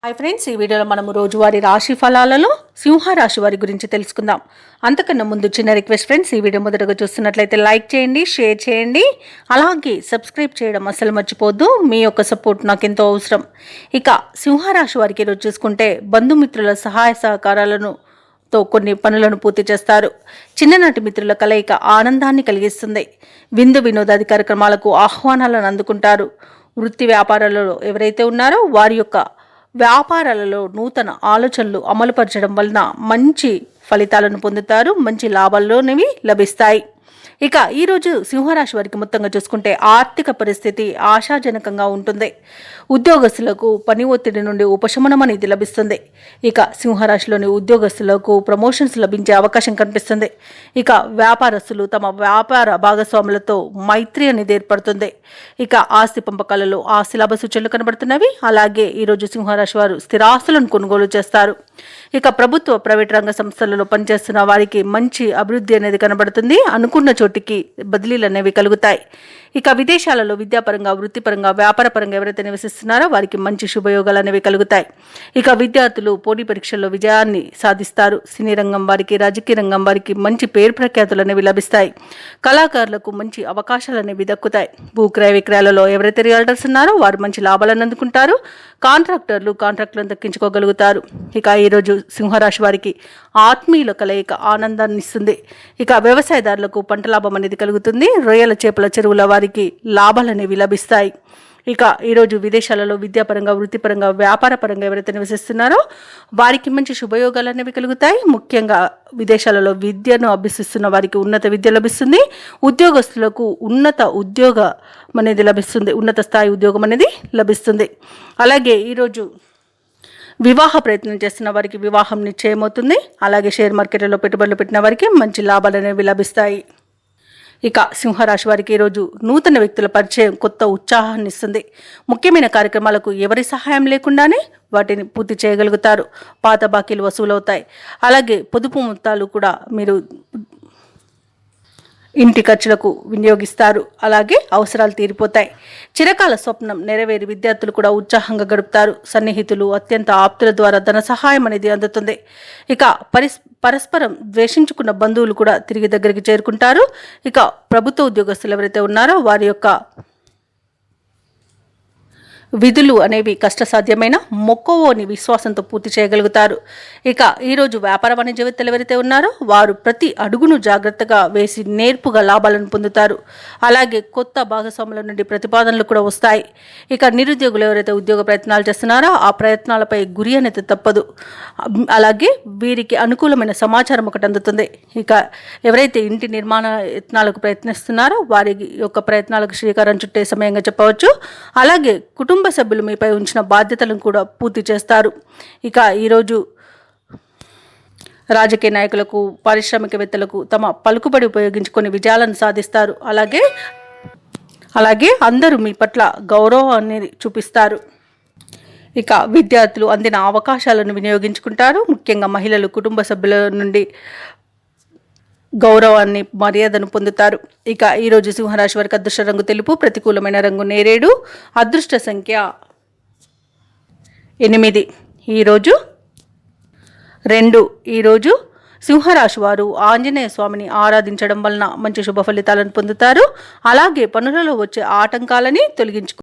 Hi friends, ఈ వీడియోలో మనము రోజువారీ రాశి ఫలాలలో సింహరాశి వారి గురించి తెలుసుకుందాం. అంతకన్నా ముందు చిన్న రిక్వెస్ట్ ఫ్రెండ్స్, ఈ వీడియో మొదటగా చూస్తున్నట్లయితే లైక్ చేయండి, షేర్ చేయండి, అలాగే సబ్స్క్రైబ్ చేయడం అస్సలు మర్చిపోద్దు. మీ యొక్క సపోర్ట్ నాకు ఎంతో అవసరం. ఇక సింహరాశి వారికి ఈరోజు చూసుకుంటే బంధుమిత్రుల సహాయ సహకారాలను కొన్ని పనులను పూర్తి చేస్తారు. చిన్ననాటి మిత్రుల కలయిక ఆనందాన్ని కలిగిస్తుంది. విందు వినోదాది కార్యక్రమాలకు ఆహ్వానాలను అందుకుంటారు. వృత్తి వ్యాపారాలలో ఎవరైతే ఉన్నారో వారి యొక్క వ్యాపారాలలో నూతన ఆలోచనలు అమలుపరచడం వలన మంచి ఫలితాలను పొందుతారు. మంచి లాభాల్లోనివి లభిస్తాయి. ఇక ఈరోజు సింహరాశి వారికి మొత్తంగా చూసుకుంటే ఆర్థిక పరిస్థితి ఆశాజనకంగా ఉంటుంది. ఉద్యోగస్తులకు పని ఒత్తిడి నుండి ఉపశమనం అనేది లభిస్తుంది. ఇక సింహరాశిలోని ఉద్యోగస్తులకు ప్రమోషన్స్ లభించే అవకాశం కనిపిస్తుంది. ఇక వ్యాపారస్తులు తమ వ్యాపార భాగస్వాములతో మైత్రి అనేది ఏర్పడుతుంది. ఇక ఆస్తి పంపకాలలో ఆస్తి లాభ సూచనలు కనబడుతున్నవి. అలాగే ఈరోజు సింహరాశి వారు స్థిరాస్తులను కొనుగోలు చేస్తారు. ఇక ప్రభుత్వ ప్రైవేట్ రంగ సంస్థలలో పనిచేస్తున్న వారికి మంచి అభివృద్ధి అనేది కనబడుతుంది. అనుకున్న చోటికి బదిలీలు అనేవి కలుగుతాయి. ఇక విదేశాలలో విద్యాపరంగా, వృత్తిపరంగా, వ్యాపారపరంగా ఎవరైతే నివసిస్తున్నారో వారికి మంచి శుభయోగాలు అనేవి కలుగుతాయి. ఇక విద్యార్థులు పోటీ పరీక్షల్లో విజయాన్ని సాధిస్తారు. సినీ రంగం వారికి, రాజకీయ రంగం వారికి మంచి పేరు ప్రఖ్యాతులు అనేవి లభిస్తాయి. కళాకారులకు మంచి అవకాశాలు అనేవి దక్కుతాయి. భూక్రయ విక్రయాలలో ఎవరైతే రియల్టర్స్ ఉన్నారో వారు మంచి లాభాలను అందుకుంటారు. కాంట్రాక్టర్లు కాంట్రాక్టులను దక్కించుకోగలుగుతారు. ఇక ఈరోజు సింహరాశి వారికి ఆత్మీయుల కలయిక ఆనందాన్ని ఇస్తుంది. ఇక వ్యవసాయదారులకు పంట లాభం అనేది కలుగుతుంది. రొయ్యల చేపల చెరువుల వారికి లాభాలు అనేవి లభిస్తాయి. ఇక ఈరోజు విదేశాలలో విద్యాపరంగా, వృత్తిపరంగా, వ్యాపారపరంగా ఎవరైతే నివసిస్తున్నారో వారికి మంచి శుభయోగాలు అనేవి కలుగుతాయి. ముఖ్యంగా విదేశాలలో విద్యను అభ్యసిస్తున్న వారికి ఉన్నత విద్య లభిస్తుంది. ఉద్యోగస్తులకు ఉన్నత ఉద్యోగం అనేది లభిస్తుంది. ఉన్నత స్థాయి ఉద్యోగం అనేది లభిస్తుంది. అలాగే ఈరోజు వివాహ ప్రయత్నం చేస్తున్న వారికి వివాహం నిశ్చయమవుతుంది. అలాగే షేర్ మార్కెట్లో పెట్టుబడులు పెట్టిన వారికి మంచి లాభాలు అనేవి లభిస్తాయి. ఇక సింహరాశి వారికి ఈరోజు నూతన వ్యక్తుల పరిచయం కొత్త ఉత్సాహాన్ని ఇస్తుంది. ముఖ్యమైన కార్యక్రమాలకు ఎవరి సహాయం లేకుండానే వాటిని పూర్తి చేయగలుగుతారు. పాత బాకీలు వసూలవుతాయి. అలాగే పొదుపు మొత్తాలు కూడా మీరు ఇంటి ఖర్చులకు వినియోగిస్తారు. అలాగే అవసరాలు తీరిపోతాయి. చిరకాల స్వప్నం నెరవేరి విద్యార్థులు కూడా ఉత్సాహంగా గడుపుతారు. సన్నిహితులు, అత్యంత ఆప్తుల ద్వారా ధన సహాయం అనేది అందుతుంది. ఇక పరస్పరం ద్వేషించుకున్న బంధువులు కూడా తిరిగి దగ్గరికి చేరుకుంటారు. ఇక ప్రభుత్వ ఉద్యోగస్తులు ఎవరైతే ఉన్నారో వారి యొక్క విధులు అనేవి కష్టసాధ్యమైన మొక్కవోని విశ్వాసంతో పూర్తి చేయగలుగుతారు. ఇక ఈరోజు వ్యాపార వాణిజ్యవేత్తలు ఎవరైతే ఉన్నారో వారు ప్రతి అడుగును జాగ్రత్తగా వేసి నేర్పుగా లాభాలను పొందుతారు. అలాగే కొత్త భాగస్వాముల నుండి ప్రతిపాదనలు కూడా వస్తాయి. ఇక నిరుద్యోగులు ఎవరైతే ఉద్యోగ ప్రయత్నాలు చేస్తున్నారో ఆ ప్రయత్నాలపై గురి అనేది తప్పదు. అలాగే వీరికి అనుకూలమైన సమాచారం ఒకటి అందుతుంది. ఇక ఎవరైతే ఇంటి నిర్మాణ యత్నాలకు ప్రయత్నిస్తున్నారో వారి యొక్క ప్రయత్నాలకు శ్రీకారం చుట్టే సమయంగా చెప్పవచ్చు. అలాగే కుటుంబ సభ్యులు మీపై ఉంచిన బాధ్యతలను కూడా పూర్తి చేస్తారు. ఇక ఈరోజు రాజకీయ నాయకులకు, పారిశ్రామికవేత్తలకు తమ పలుకుబడి ఉపయోగించుకొని విజయాలను సాధిస్తారు. అలాగే అందరూ మీ పట్ల గౌరవాన్ని చూపిస్తారు. ఇక విద్యార్థులు అందిన అవకాశాలను వినియోగించుకుంటారు. ముఖ్యంగా మహిళలు కుటుంబ సభ్యుల నుండి గౌరవాన్ని, మర్యాదను పొందుతారు. ఇక ఈరోజు సింహరాశి వారికి అదృష్ట రంగు తెలుపు, ప్రతికూలమైన రంగు నేరేడు, అదృష్ట సంఖ్య 8. ఈరోజు 2. ఈరోజు సింహరాశి వారు ఆంజనేయ స్వామిని ఆరాధించడం వలన మంచి శుభ ఫలితాలను పొందుతారు. అలాగే పనులలో వచ్చే ఆటంకాలని తొలగించుకుంటారు.